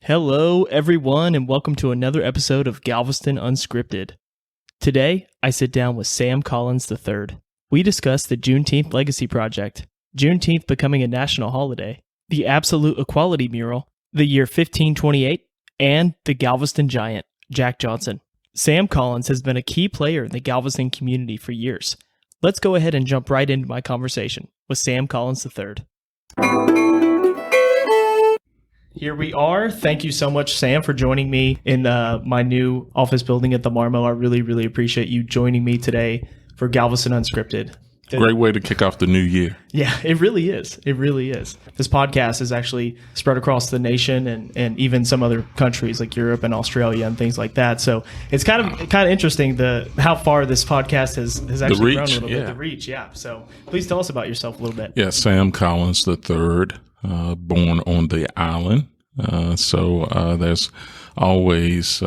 Hello, everyone, and welcome to another episode of Galveston Unscripted. Today, I sit down with Sam Collins III. We discuss the Juneteenth Legacy Project, Juneteenth becoming a national holiday, the Absolute Equality mural, the year 1528, and the Galveston Giant, Jack Johnson. Sam Collins has been a key player in the Galveston community for years. Let's go ahead and jump right into my conversation with Sam Collins III. Here we are. Thank you so much, Sam, for joining me in my new office building at the Marmo. I really appreciate you joining me today for Galveston Unscripted. Great way to kick off the new year. Yeah, it really is. It really is. This podcast is actually spread across the nation and even some other countries like Europe and Australia and things like that. So it's kind of interesting how far this podcast has actually grown a little bit. The reach, yeah. So please tell us about yourself a little bit. Yeah, Sam Collins III, born on the island. So there's always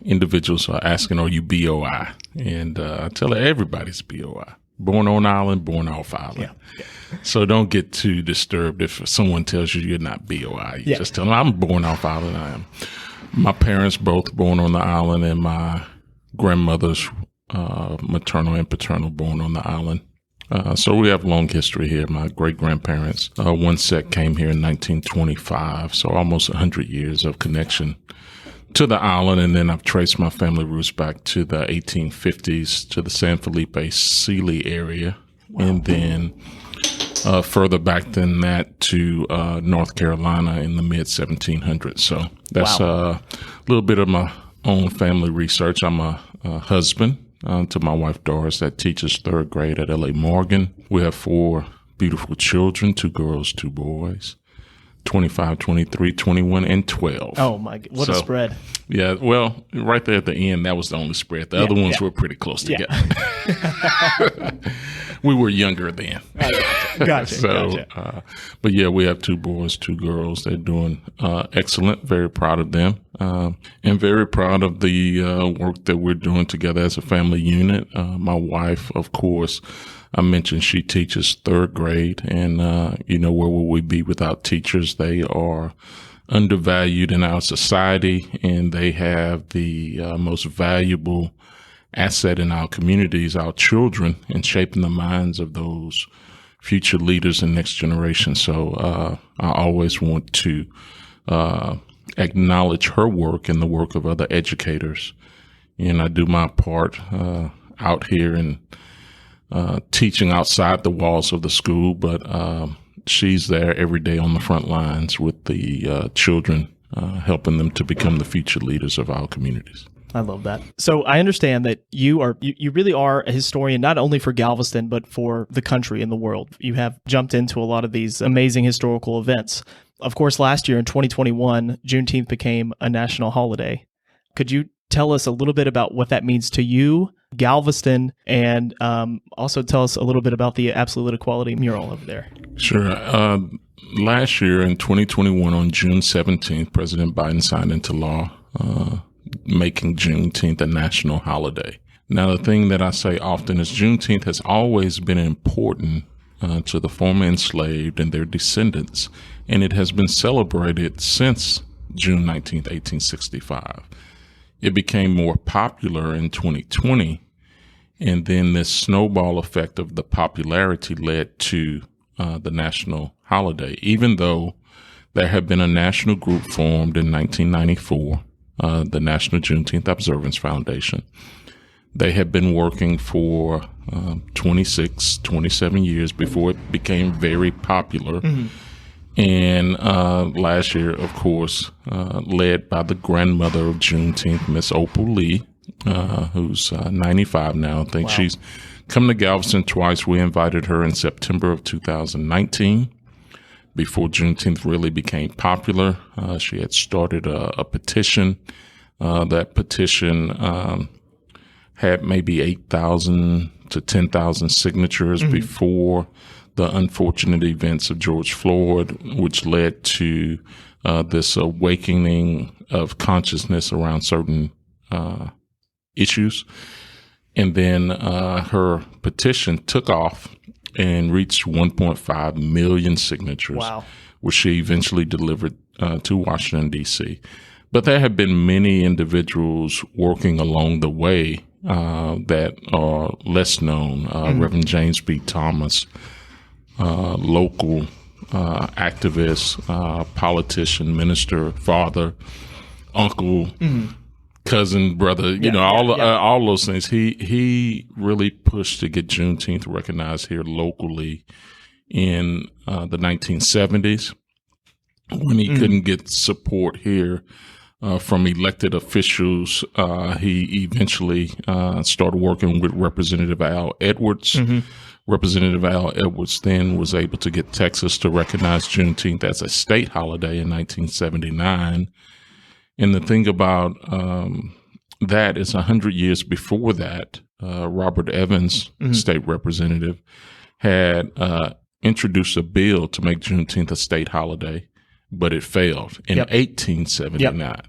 individuals are asking, are you BOI? And I tell everybody's BOI. Born on island, born off island. Yeah. So don't get too disturbed if someone tells you you're not BOI. You just tell them, I'm born off island. I am. My parents both born on the island, and my grandmother's maternal and paternal born on the island. So we have a long history here. My great-grandparents, one set came here in 1925, so almost 100 years of connection to the island. And then I've traced my family roots back to the 1850s to the San Felipe Sealy area. Wow. And then further back than that to North Carolina in the mid-1700s. So that's a little bit of my own family research. I'm a husband to my wife, Doris, that teaches third grade at L.A. Morgan. We have 4 beautiful children, 2 girls, 2 boys, 25, 23, 21, and 12. Oh, my God. What a spread. Yeah, well, right there at the end, that was the only spread. The other ones were pretty close together. We were younger then. Gotcha. But yeah, we have 2 boys, 2 girls. They're doing excellent. Very proud of them. And very proud of the work that we're doing together as a family unit. My wife, of course, I mentioned she teaches third grade. And, where would we be without teachers? They are undervalued in our society, and they have the most valuable asset in our communities, our children, and shaping the minds of those future leaders and next generation. So I always want to acknowledge her work and the work of other educators. And I do my part out here and teaching outside the walls of the school, but she's there every day on the front lines with the children, helping them to become the future leaders of our communities. I love that. So I understand that you really are a historian, not only for Galveston, but for the country and the world. You have jumped into a lot of these amazing historical events. Of course, last year in 2021, Juneteenth became a national holiday. Could you tell us a little bit about what that means to you, Galveston, and also tell us a little bit about the Absolute Equality mural over there? Sure. Last year in 2021, on June 17th, President Biden signed into law making Juneteenth a national holiday. Now, the thing that I say often is Juneteenth has always been important to the former enslaved and their descendants, and it has been celebrated since June 19th, 1865. It became more popular in 2020, and then this snowball effect of the popularity led to the national holiday, even though there had been a national group formed in 1994, the National Juneteenth Observance Foundation. They had been working for 27 years before it became very popular. Mm-hmm. And last year, of course, led by the grandmother of Juneteenth, Miss Opal Lee, who's 95 now. I think she's come to Galveston twice. We invited her in September of 2019. Before Juneteenth really became popular, she had started a petition. That petition had maybe 8,000 to 10,000 signatures before the unfortunate events of George Floyd, which led to this awakening of consciousness around certain issues. And then her petition took off and reached 1.5 million signatures. Wow. which she eventually delivered to Washington, D.C. But there have been many individuals working along the way that are less known. Reverend James B. Thomas, local activist, politician, minister, father, uncle, cousin, brother, all those things. He really pushed to get Juneteenth recognized here locally in the 1970s when he couldn't get support here from elected officials. He eventually started working with Representative Al Edwards. Representative Al Edwards then was able to get Texas to recognize Juneteenth as a state holiday in 1979. And the thing about that is 100 years before that, Robert Evans, state representative, had introduced a bill to make Juneteenth a state holiday, but it failed in 1879.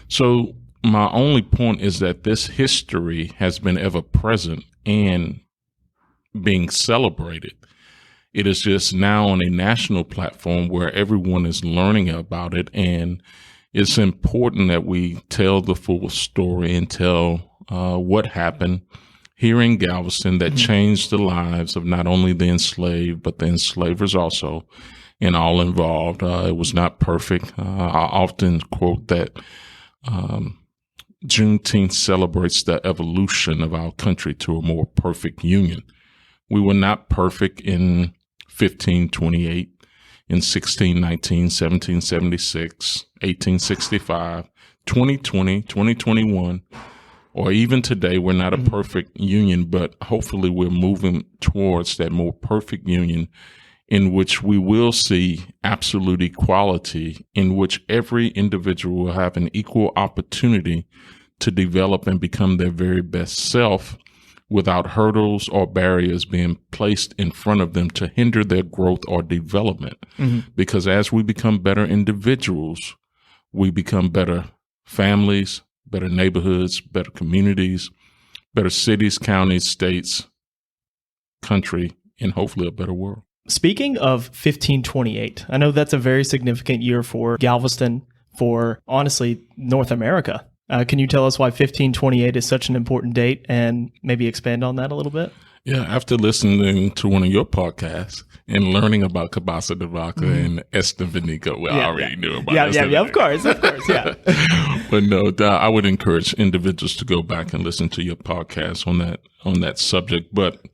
So my only point is that this history has been ever present and being celebrated. It is just now on a national platform where everyone is learning about it, and it's important that we tell the full story and tell what happened here in Galveston that changed the lives of not only the enslaved, but the enslavers also, and all involved. It was not perfect. I often quote that Juneteenth celebrates the evolution of our country to a more perfect union. We were not perfect in 1528, in 1619, 1776, 1865, 2020, 2021, or even today. We're not a perfect union, but hopefully we're moving towards that more perfect union in which we will see absolute equality, in which every individual will have an equal opportunity to develop and become their very best self without hurdles or barriers being placed in front of them to hinder their growth or development. Because as we become better individuals, we become better families, better neighborhoods, better communities, better cities, counties, states, country, and hopefully a better world. Speaking of 1528, I know that's a very significant year for Galveston, for honestly, North America. Can you tell us why 1528 is such an important date and maybe expand on that a little bit? Yeah, after listening to one of your podcasts and learning about Cabasa de Vaca and Estevanico, I already knew about Estevanico. Yeah, of course, yeah. But no, I would encourage individuals to go back and listen to your podcast on that subject. But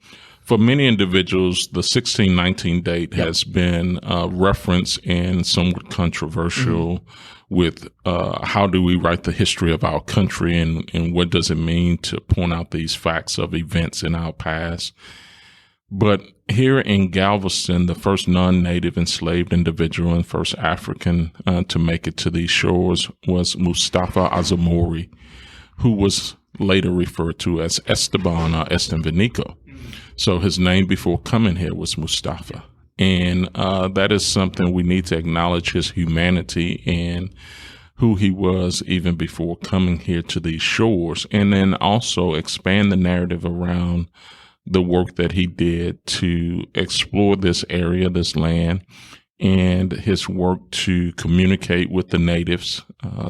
for many individuals, the 1619 date has been referenced and somewhat controversial with how do we write the history of our country and what does it mean to point out these facts of events in our past. But here in Galveston, the first non-native enslaved individual and first African to make it to these shores was Mustafa Azemmouri, who was later referred to as Esteban or Estevanico. So his name before coming here was Mustafa. And that is something we need to acknowledge, his humanity and who he was even before coming here to these shores. And then also expand the narrative around the work that he did to explore this area, this land, and his work to communicate with the natives,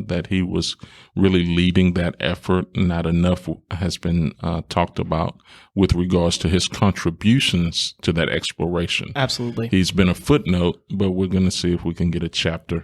that he was really leading that effort. Not enough has been talked about with regards to his contributions to that exploration. Absolutely. He's been a footnote, but we're going to see if we can get a chapter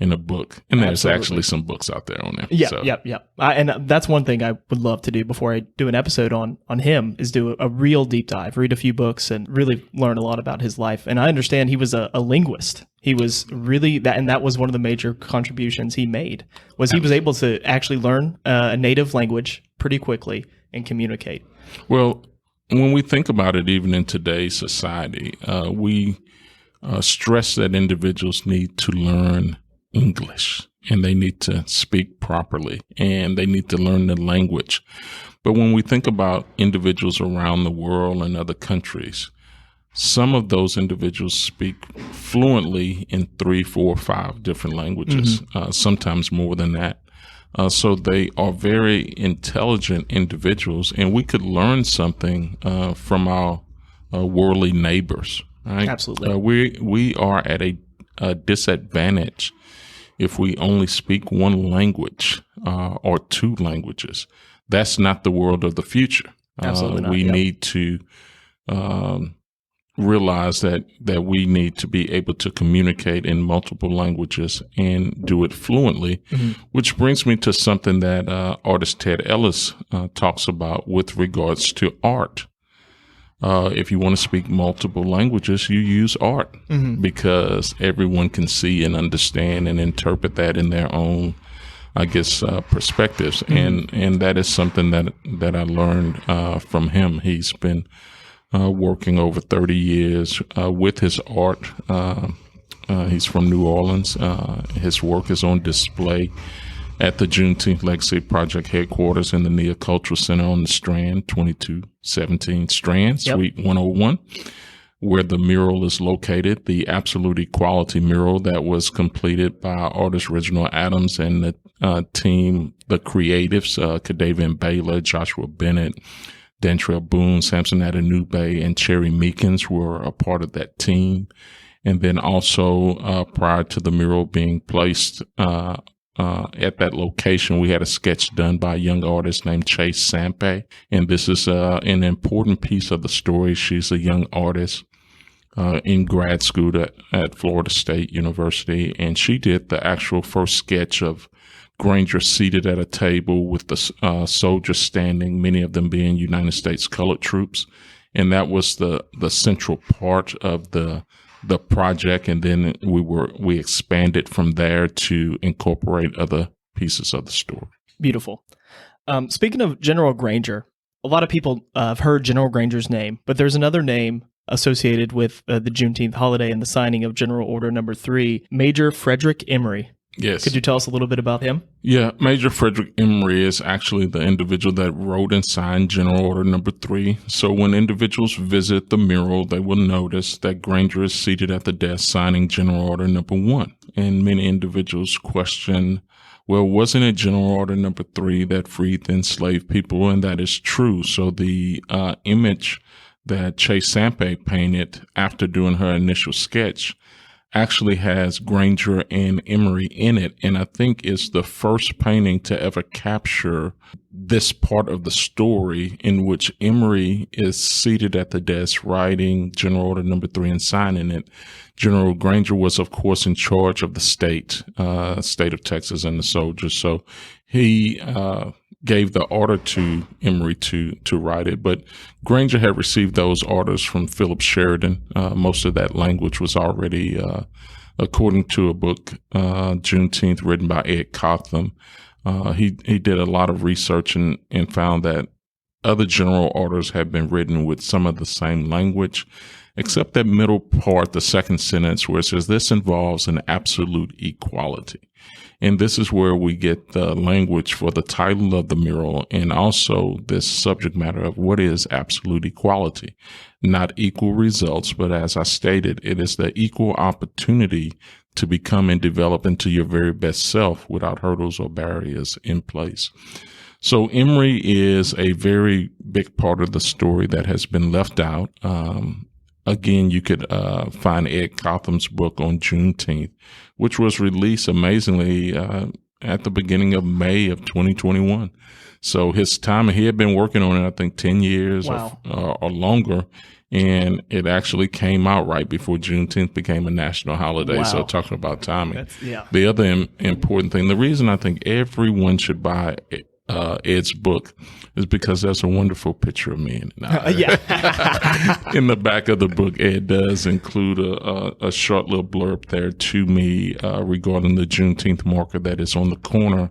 in a book. And there's actually some books out there on there. Yeah. And that's one thing I would love to do before I do an episode on him, is do a real deep dive, read a few books and really learn a lot about his life. And I understand he was a linguist. He was really that, and that was one of the major contributions he made, was he was able to actually learn a native language pretty quickly and communicate. Well, when we think about it, even in today's society, we stress that individuals need to learn English and they need to speak properly and they need to learn the language. But when we think about individuals around the world and other countries, some of those individuals speak fluently in 3, 4, 5 different languages, sometimes more than that. So they are very intelligent individuals, and we could learn something from our worldly neighbors. Right? Absolutely. We are at a a disadvantage if we only speak one language or two languages. That's not the world of the future. Absolutely not. We need to realize that we need to be able to communicate in multiple languages and do it fluently, which brings me to something that artist Ted Ellis talks about with regards to art. If you want to speak multiple languages, you use art because everyone can see and understand and interpret that in their own, I guess, perspectives. And that is something that I learned from him. He's been working over 30 years with his art. He's from New Orleans. His work is on display at the Juneteenth Legacy Project headquarters in the Neocultural Center on the Strand, 2217 Strand, Suite 101, where the mural is located, the Absolute Equality mural that was completed by artist Reginald Adams and the team, the creatives, Kadavian Baylor, Joshua Bennett, Dantrell Boone, Samson Adenube, and Cherry Meekins were a part of that team. And then also, prior to the mural being placed at that location, we had a sketch done by a young artist named Chase Sampe. And this is an important piece of the story. She's a young artist in grad school at Florida State University. And she did the actual first sketch of Granger seated at a table with the soldiers standing, many of them being United States colored troops. And that was the central part of the project. And then we expanded from there to incorporate other pieces of the story. Beautiful. Speaking of General Granger, a lot of people have heard General Granger's name, but there's another name associated with the Juneteenth holiday and the signing of General Order Number 3, Major Frederick Emery. Yes. Could you tell us a little bit about him? Yeah, Major Frederick Emery is actually the individual that wrote and signed General Order Number 3. So when individuals visit the mural, they will notice that Granger is seated at the desk signing General Order Number 1. And many individuals question, well, wasn't it General Order Number 3 that freed the enslaved people? And that is true. So the image that Chase Sampe painted after doing her initial sketch actually has Granger and Emery in it. And I think it's the first painting to ever capture this part of the story in which Emery is seated at the desk writing General Order Number 3 and signing it. General Granger was, of course, in charge of the state of Texas and the soldiers. So he gave the order to Emery to write it. But Granger had received those orders from Philip Sheridan. Most of that language was already, according to a book, Juneteenth, written by Ed Cotham. He did a lot of research and found that other general orders had been written with some of the same language, except that middle part, the second sentence, where it says, this involves an absolute equality. And this is where we get the language for the title of the mural and also this subject matter of what is absolute equality. Not equal results, but as I stated, it is the equal opportunity to become and develop into your very best self without hurdles or barriers in place. So Emery is a very big part of the story that has been left out. Again, you could find Ed Cotham's book on Juneteenth, which was released amazingly at the beginning of May of 2021. So his time, he had been working on it, I think, 10 years or longer, and it actually came out right before Juneteenth became a national holiday. Wow. So talking about timing. The other important thing, the reason I think everyone should buy Ed's book is because there's a wonderful picture of me in it. In the back of the book, Ed does include a short little blurb there to me regarding the Juneteenth marker that is on the corner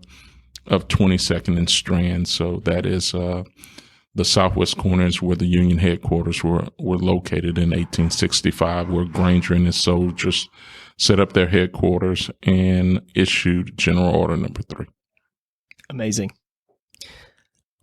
of 22nd and Strand. So that is the southwest corner is where the Union headquarters were located in 1865, where Granger and his soldiers set up their headquarters and issued General Order Number 3. Amazing.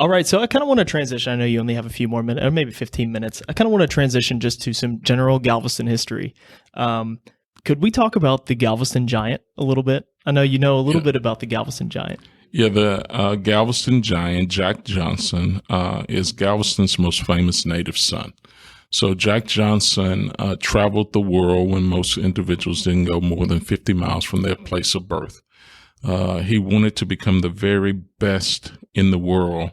All right, so I kind of want to transition. I know you only have a few more minutes, or maybe 15 minutes. I kind of want to transition just to some general Galveston history. Could we talk about the Galveston Giant a little bit? I know you know a little bit about the Galveston Giant. Yeah, the Galveston Giant, Jack Johnson, is Galveston's most famous native son. So Jack Johnson traveled the world when most individuals didn't go more than 50 miles from their place of birth. He wanted to become the very best in the world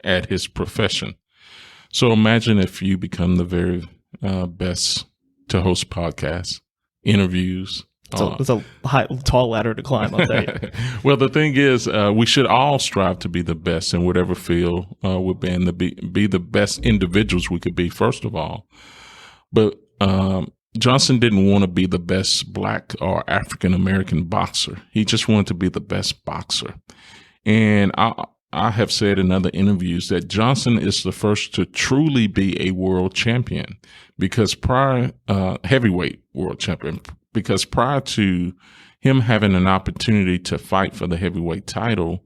at his profession. So imagine if you become the very best to host podcasts, interviews. It's a tall ladder to climb, I'll tell you. Well, the thing is, we should all strive to be the best in whatever field we're in, to be the best individuals we could be, first of all. But Johnson didn't want to be the best Black or African-American boxer. He just wanted to be the best boxer. And I have said in other interviews that Johnson is the first to truly be a world champion, because heavyweight world champion, because prior to him having an opportunity to fight for the heavyweight title,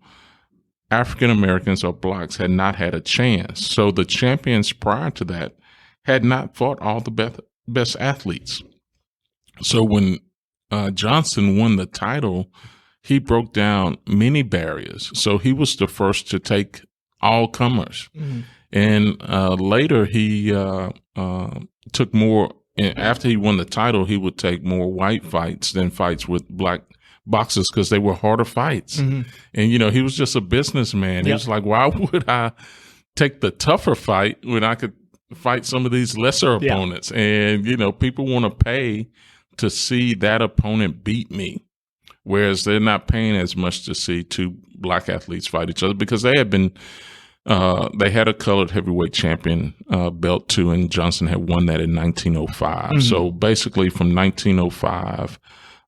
African Americans or Blacks had not had a chance. So the champions prior to that had not fought all the best athletes. So when Johnson won the title, he broke down many barriers. So he was the first to take all comers. Mm-hmm. And later he took more. After he won the title, he would take more white fights than fights with Black boxers, because they were harder fights. Mm-hmm. And, he was just a businessman. Yep. He was like, why would I take the tougher fight when I could fight some of these lesser opponents? And, people want to pay to see that opponent beat me, whereas they're not paying as much to see two Black athletes fight each other, because they had been they had a colored heavyweight champion belt too, and Johnson had won that in 1905. Mm-hmm. So basically from 1905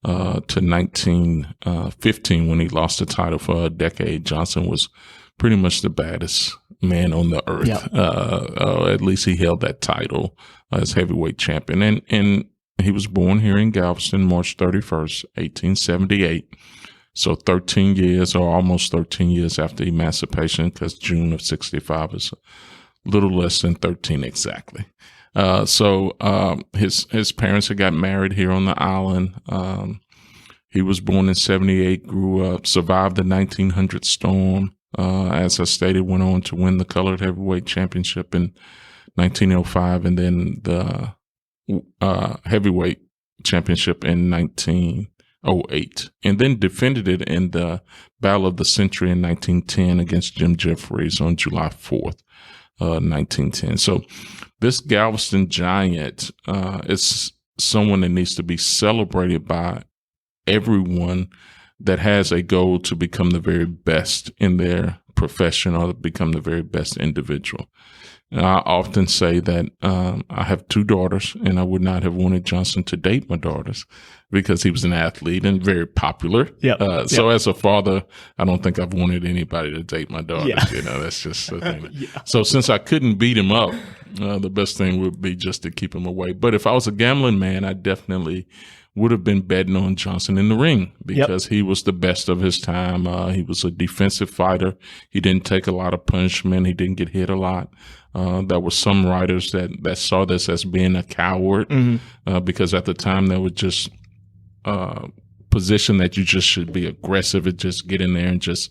to 1915, when he lost the title for a decade, Johnson was pretty much the baddest man on the earth. Yep. At least he held that title as heavyweight champion. And he was born here in Galveston, March 31st, 1878. So 13 years, or almost 13 years after emancipation, because June of 65 is a little less than 13 exactly. So his parents had got married here on the island. He was born in 78, grew up, survived the 1900 storm. As I stated, went on to win the colored heavyweight championship in 1905, and then the heavyweight championship in 1908, and then defended it in the Battle of the Century in 1910 against Jim Jeffries on July 4th, 1910. So this Galveston Giant is someone that needs to be celebrated by everyone that has a goal to become the very best in their profession or become the very best individual. And I often say that I have two daughters, and I would not have wanted Johnson to date my daughters because he was an athlete and very popular. Yep. So as a father, I don't think I've wanted anybody to date my daughters. Yeah. That's just the thing. Yeah. So since I couldn't beat him up, the best thing would be just to keep him away. But if I was a gambling man, I definitely would have been betting on Johnson in the ring, because he was the best of his time. He was a defensive fighter. He didn't take a lot of punishment. He didn't get hit a lot. There were some writers that saw this as being a coward, because at the time they would just position that you just should be aggressive and just get in there and just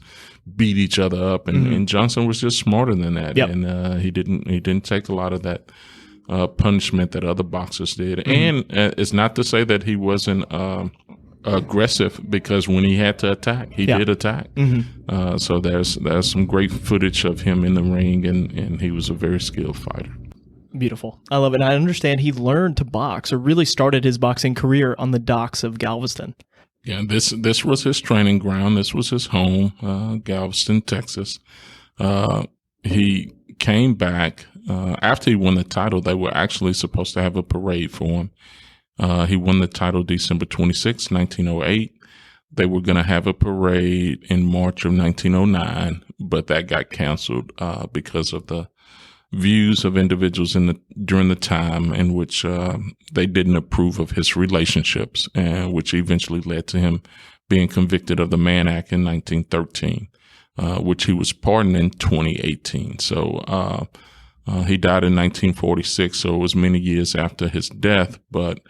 beat each other up. And Johnson was just smarter than that. Yep. And he didn't take a lot of that punishment that other boxers did. And it's not to say that he wasn't aggressive, because when he had to attack, he did attack. So there's some great footage of him in the ring, and he was a very skilled fighter. Beautiful. I love it. And I understand he learned to box, or really started his boxing career on the docks of Galveston. Yeah, this was his training ground. This was his home, Galveston, Texas. He came back after he won the title. They were actually supposed to have a parade for him. He won the title December 26, 1908. They were going to have a parade in March of 1909, but that got canceled because of the views of individuals during the time in which they didn't approve of his relationships, and which eventually led to him being convicted of the Mann Act in 1913, which he was pardoned in 2018. So he died in 1946, so it was many years after his death, but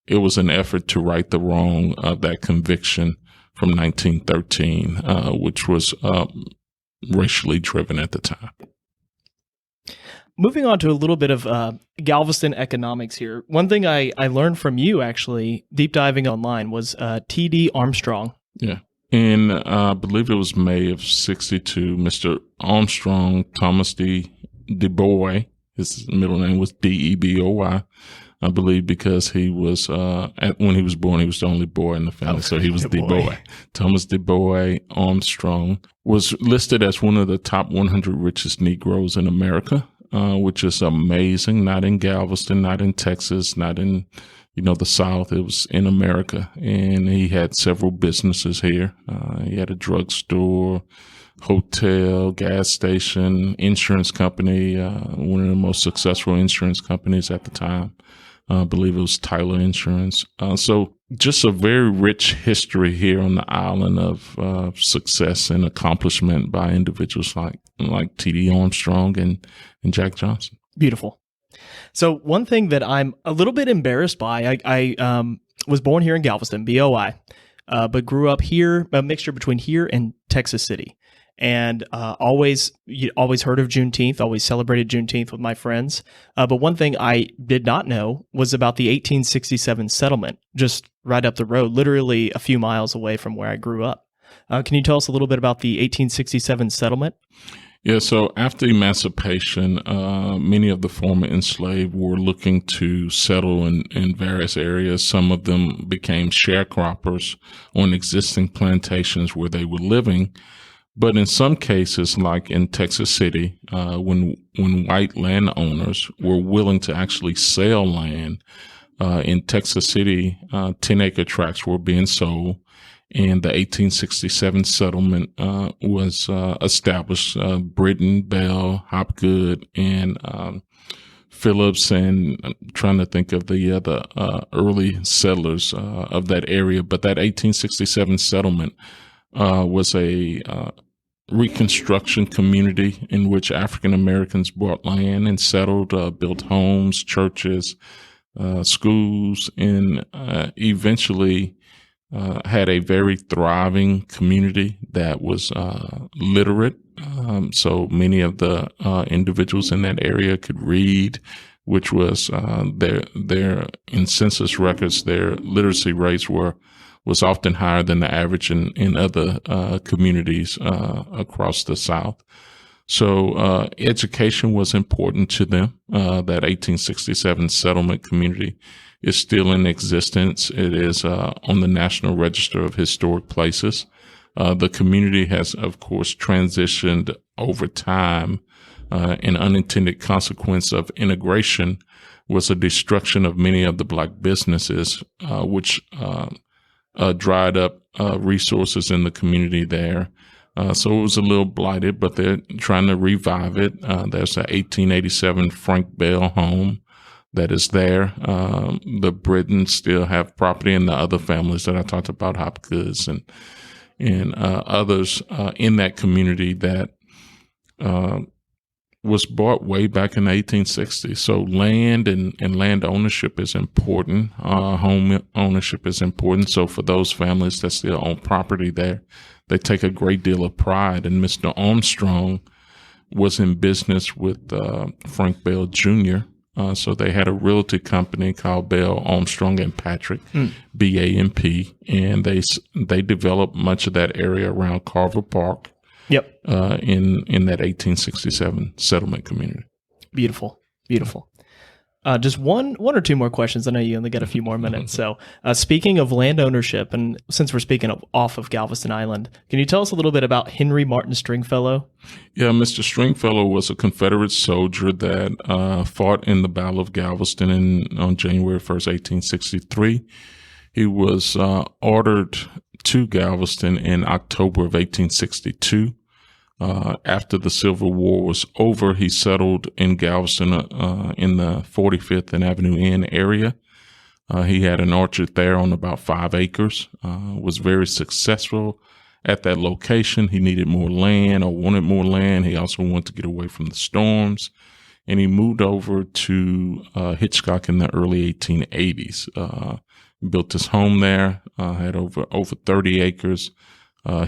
it was an effort to right the wrong of that conviction from 1913, which was racially driven at the time. moving on to a little bit of Galveston economics here. One thing I learned from you, actually, deep diving online, was T.D. Armstrong. Yeah. In, I believe it was May of 62, Mr. Armstrong, Thomas Du Bois, his middle name was D-E-B-O-Y, I believe, because he was, when he was born, he was the only boy in the family. So he was Du Bois. Thomas Du Bois Armstrong was listed as one of the top 100 richest Negroes in America, which is amazing. Not in Galveston, not in Texas, not in, the South. It was in America. And he had several businesses here. He had a drugstore, hotel, gas station, insurance company, one of the most successful insurance companies at the time. I believe it was Tyler Insurance. So just a very rich history here on the island of success and accomplishment by individuals like T.D. Armstrong and Jack Johnson. Beautiful. So one thing that I'm a little bit embarrassed by, I was born here in Galveston, B-O-I, but grew up here, a mixture between here and Texas City. And always heard of Juneteenth, always celebrated Juneteenth with my friends. But one thing I did not know was about the 1867 settlement, just right up the road, literally a few miles away from where I grew up. Can you tell us a little bit about the 1867 settlement? Yeah, so after emancipation, many of the former enslaved were looking to settle in various areas. Some of them became sharecroppers on existing plantations where they were living. But in some cases, like in Texas City, when white landowners were willing to actually sell land, in Texas City, 10-acre tracts were being sold, and the 1867 settlement was established. Britton, Bell, Hopgood, and Phillips, and I'm trying to think of the other early settlers of that area. But that 1867 settlement was a Reconstruction community in which African Americans bought land and settled, built homes, churches, schools, and eventually had a very thriving community that was literate. So many of the individuals in that area could read, which was their in census records, their literacy rates was often higher than the average in other communities across the South. So education was important to them. That 1867 settlement community is still in existence. It is on the National Register of Historic Places. The community has, of course, transitioned over time. An unintended consequence of integration was the destruction of many of the Black businesses, which dried up resources in the community there. So it was a little blighted, but they're trying to revive it. There's a 1887 Frank Bell home that is there. The Brittons still have property, and the other families that I talked about, Hopkins and others in that community that was bought way back in the 1860s. So land and land ownership is important. Home ownership is important. So for those families that still own property there, they take a great deal of pride. And Mr. Armstrong was in business with Frank Bell Jr. So they had a realty company called Bell, Armstrong, and Patrick, BAMP, and they developed much of that area around Carver Park. Yep. In that 1867 settlement community. Beautiful. Just one or two more questions. I know you only got a few more minutes. So speaking of land ownership, and since we're speaking off of Galveston Island, can you tell us a little bit about Henry Martin Stringfellow? Yeah, Mr. Stringfellow was a Confederate soldier that fought in the Battle of Galveston on January 1st, 1863. He was ordered to Galveston in October of 1862. After the Civil War was over, he settled in Galveston in the 45th and Avenue Inn area. He had an orchard there on about 5 acres, was very successful at that location. He needed more land or wanted more land. He also wanted to get away from the storms. And he moved over to Hitchcock in the early 1880s. Built his home there, had over 30 acres.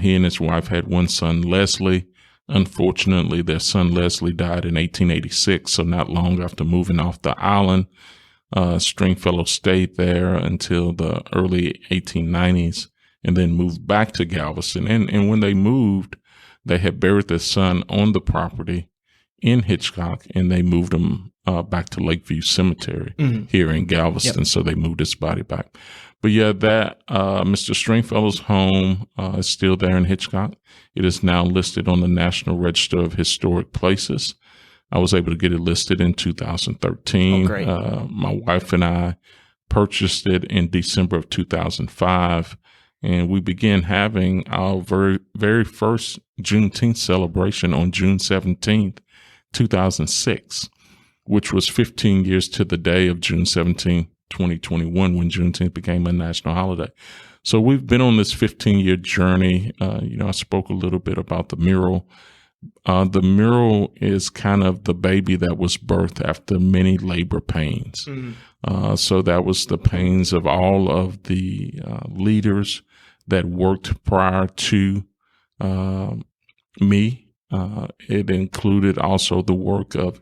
He and his wife had one son, Leslie. Unfortunately, their son Leslie died in 1886, so not long after moving off the island. Stringfellow stayed there until the early 1890s and then moved back to Galveston. And when they moved, they had buried their son on the property in Hitchcock, and they moved him back to Lakeview Cemetery here in Galveston. Yep. So they moved his body back. But yeah, that Mr. Stringfellow's home is still there in Hitchcock. It is now listed on the National Register of Historic Places. I was able to get it listed in 2013. Oh, great. My wife and I purchased it in December of 2005, and we began having our very first Juneteenth celebration on June 17th, 2006, which was 15 years to the day of June 17th, 2021, when Juneteenth became a national holiday. So we've been on this 15-year journey. I spoke a little bit about the mural. The mural is kind of the baby that was birthed after many labor pains. So that was the pains of all of the leaders that worked prior to me. It included also the work of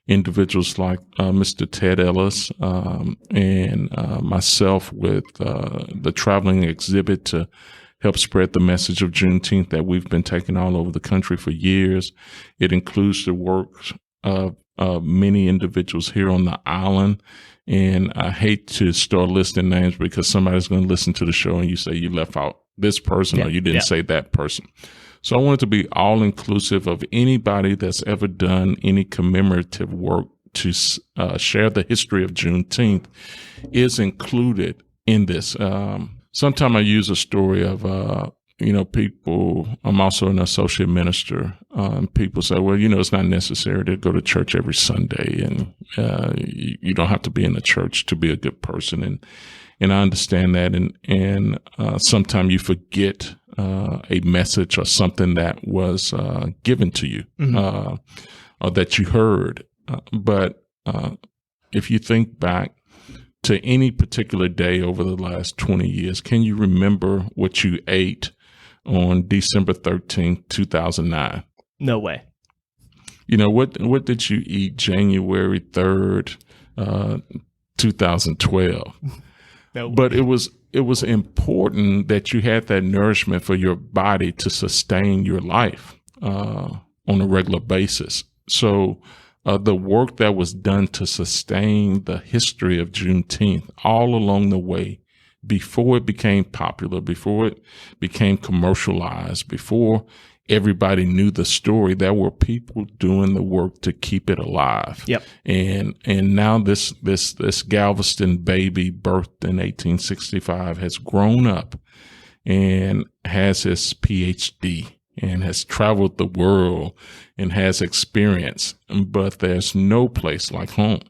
individuals like Mr. Ted Ellis and myself with the traveling exhibit to help spread the message of Juneteenth that we've been taking all over the country for years. It includes the work of many individuals here on the island. And I hate to start listing names because somebody's going to listen to the show and you say you left out this person or you didn't say that person. So I want it to be all inclusive of anybody that's ever done any commemorative work to share the history of Juneteenth is included in this. Sometimes I use a story of, people, I'm also an associate minister. People say, well, it's not necessary to go to church every Sunday, and you don't have to be in the church to be a good person. And I understand that. And sometimes you forget a message or something that was given to you or that you heard. But if you think back to any particular day over the last 20 years, can you remember what you ate on December 13th, 2009? No way. What did you eat January 3rd, 2012? No way. But it was important that you had that nourishment for your body to sustain your life on a regular basis. So the work that was done to sustain the history of Juneteenth all along the way, before it became popular, before it became commercialized, before everybody knew the story, there were people doing the work to keep it alive. Yep. And now this Galveston baby birthed in 1865 has grown up and has his PhD and has traveled the world and has experience, but there's no place like home.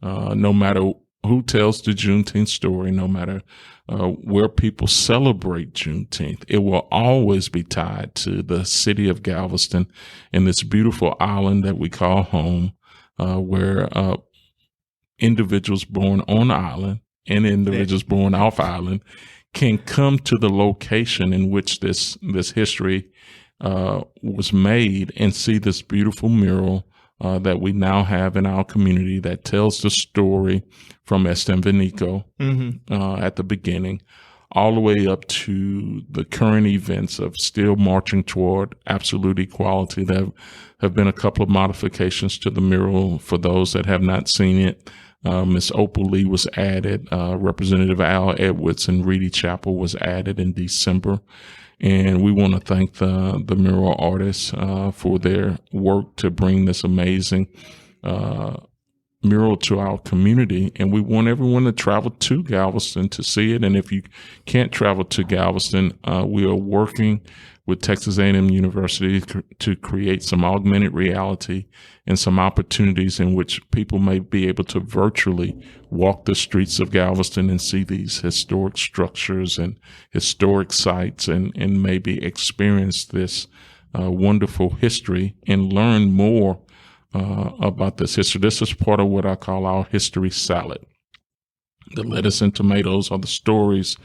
No matter who tells the Juneteenth story, no matter where people celebrate Juneteenth, it will always be tied to the city of Galveston and this beautiful island that we call home, where individuals born on the island and individuals born off island can come to the location in which this history was made and see this beautiful mural that we now have in our community that tells the story from Estenvenico at the beginning, all the way up to the current events of still marching toward absolute equality. There have been a couple of modifications to the mural for those that have not seen it. Miss Opal Lee was added. Representative Al Edwards and Reedy Chapel was added in December. And we want to thank the mural artists for their work to bring this amazing mural to our community. And we want everyone to travel to Galveston to see it. And if you can't travel to Galveston, we are working with Texas A&M University to create some augmented reality and some opportunities in which people may be able to virtually walk the streets of Galveston and see these historic structures and historic sites and maybe experience this wonderful history and learn more about this history. This is part of what I call our history salad. The lettuce and tomatoes are the stories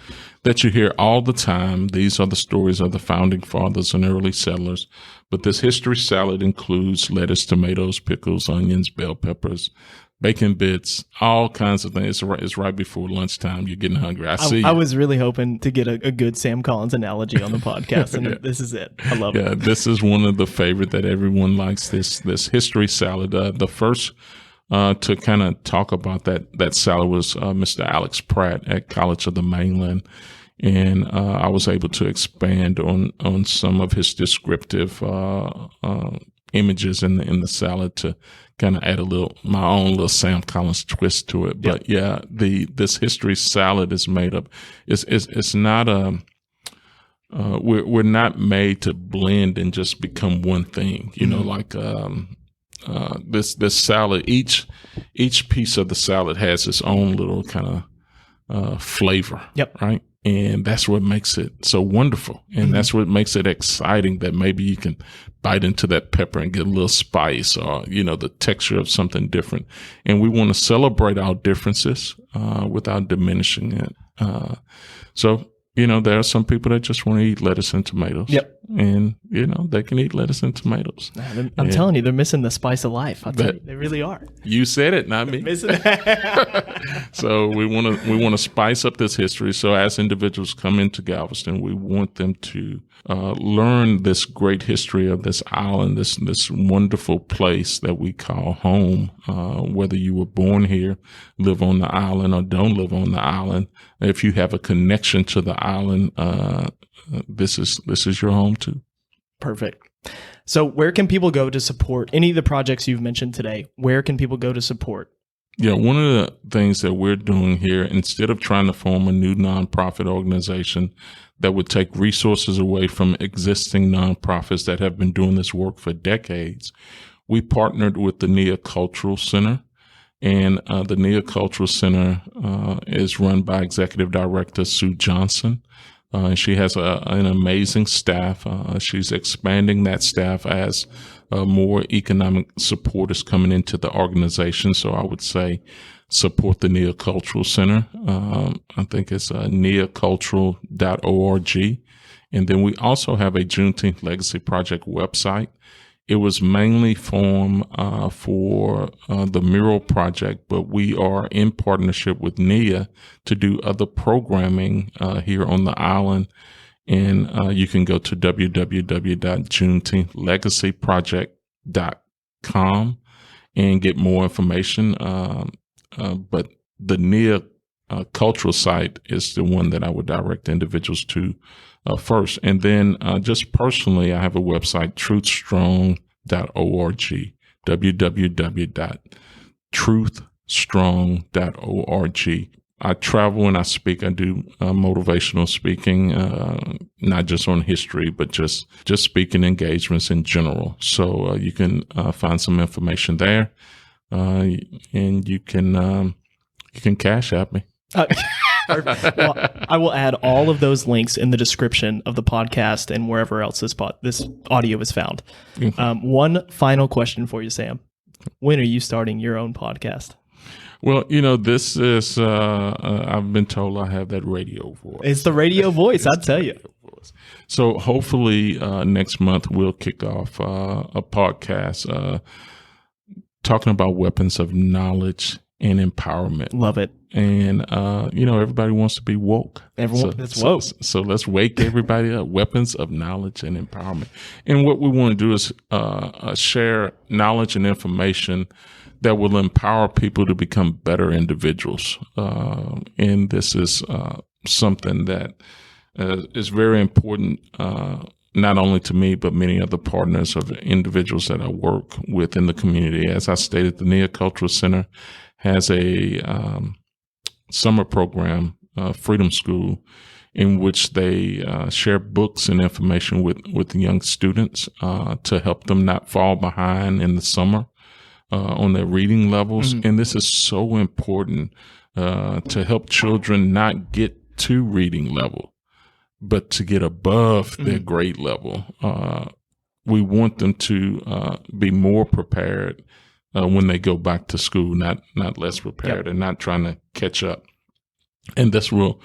that you hear all the time. These are the stories of the founding fathers and early settlers. But this history salad includes lettuce, tomatoes, pickles, onions, bell peppers, bacon bits, all kinds of things. It's right before lunchtime. You're getting hungry. I was really hoping to get a good Sam Collins analogy on the podcast, and this is it. I love it. Yeah, this is one of the favorite that everyone likes, this history salad. The first to kind of talk about that salad was Mr. Alex Pratt at College of the Mainland. And I was able to expand on some of his descriptive images in the salad to kind of add my own little Sam Collins twist to it. But yeah, this history salad is made up. It's not we're not made to blend and just become one thing. You know, like this salad. Each piece of the salad has its own little kind of flavor. Yep. Right. And that's what makes it so wonderful. And that's what makes it exciting, that maybe you can bite into that pepper and get a little spice, or, the texture of something different. And we want to celebrate our differences without diminishing it. So, there are some people that just want to eat lettuce and tomatoes. Yep. And, they can eat lettuce and tomatoes. I'm telling you, they're missing the spice of life. They really are. You said it, not me. So we want to spice up this history. So as individuals come into Galveston, we want them to learn this great history of this island, this wonderful place that we call home. Whether you were born here, live on the island, or don't live on the island, if you have a connection to the island, this is your home too. Perfect. So where can people go to support any of the projects you've mentioned today? Where can people go to support? Yeah, one of the things that we're doing here, instead of trying to form a new nonprofit organization that would take resources away from existing nonprofits that have been doing this work for decades, we partnered with the NEA Cultural Center. And the NEA Cultural Center is run by Executive Director Sue Johnson. She has an amazing staff. She's expanding that staff as more economic support is coming into the organization. So I would say support the NEA Cultural Center. I think it's neacultural.org. And then we also have a Juneteenth Legacy Project website. It was mainly formed for the mural project, but we are in partnership with NEA to do other programming here on the island. And you can go to www.juneteenthlegacyproject.com and get more information. But the NEA cultural site is the one that I would direct individuals to first. And then just personally, I have a website, truthstrong.org, www.truthstrong.org. I travel and I speak. I do motivational speaking, not just on history, but just speaking engagements in general. So you can find some information there, and you can Cash App me. Well, I will add all of those links in the description of the podcast and wherever else this audio is found. One final question for you, Sam. When are you starting your own podcast? Well, this is, I've been told I have that radio voice. It's the radio voice, I'll tell you. So hopefully next month we'll kick off a podcast talking about weapons of knowledge and empowerment. Love it. And, everybody wants to be woke. It's woke. So let's wake everybody up. Weapons of knowledge and empowerment. And what we want to do is share knowledge and information that will empower people to become better individuals. And this is something that is very important, not only to me, but many other partners of individuals that I work with in the community. As I stated, the NEA Cultural Center has a summer program, Freedom School, in which they share books and information with young students to help them not fall behind in the summer on their reading levels. Mm-hmm. And this is so important to help children not get to reading level, but to get above their grade level. We want them to be more prepared when they go back to school, not less prepared, and not trying to catch up. And this will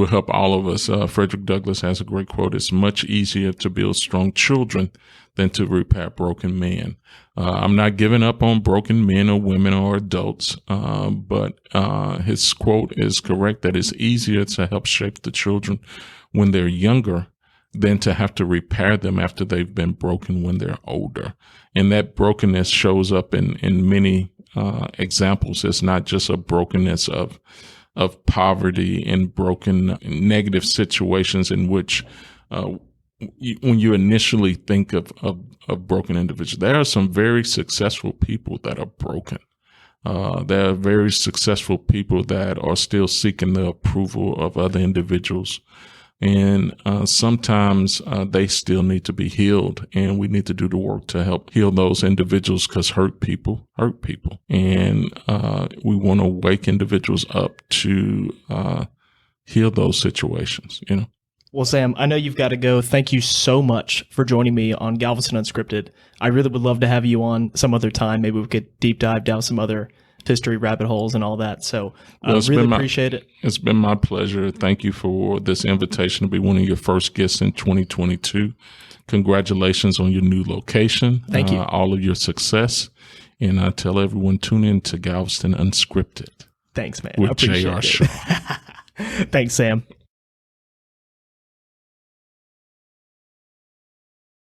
help all of us. Frederick Douglass has a great quote. It's much easier to build strong children than to repair broken men. I'm not giving up on broken men or women or adults, but his quote is correct that it's easier to help shape the children when they're younger than to have to repair them after they've been broken when they're older. And that brokenness shows up in many examples. It's not just a brokenness of poverty and broken negative situations in which when you initially think of broken individuals, there are some very successful people that are broken. There are very successful people that are still seeking the approval of other individuals. And sometimes they still need to be healed, and we need to do the work to help heal those individuals, because hurt people. And we want to wake individuals up to heal those situations, Well, Sam, I know you've got to go. Thank you so much for joining me on Galveston Unscripted. I really would love to have you on some other time. Maybe we could deep dive down some other history rabbit holes and all that. So I really appreciate it. It's been my pleasure. Thank you for this invitation to be one of your first guests in 2022. Congratulations on your new location. Thank you. All of your success. And I tell everyone, tune in to Galveston Unscripted. Thanks, man. With J.R. Shaw. Thanks, Sam.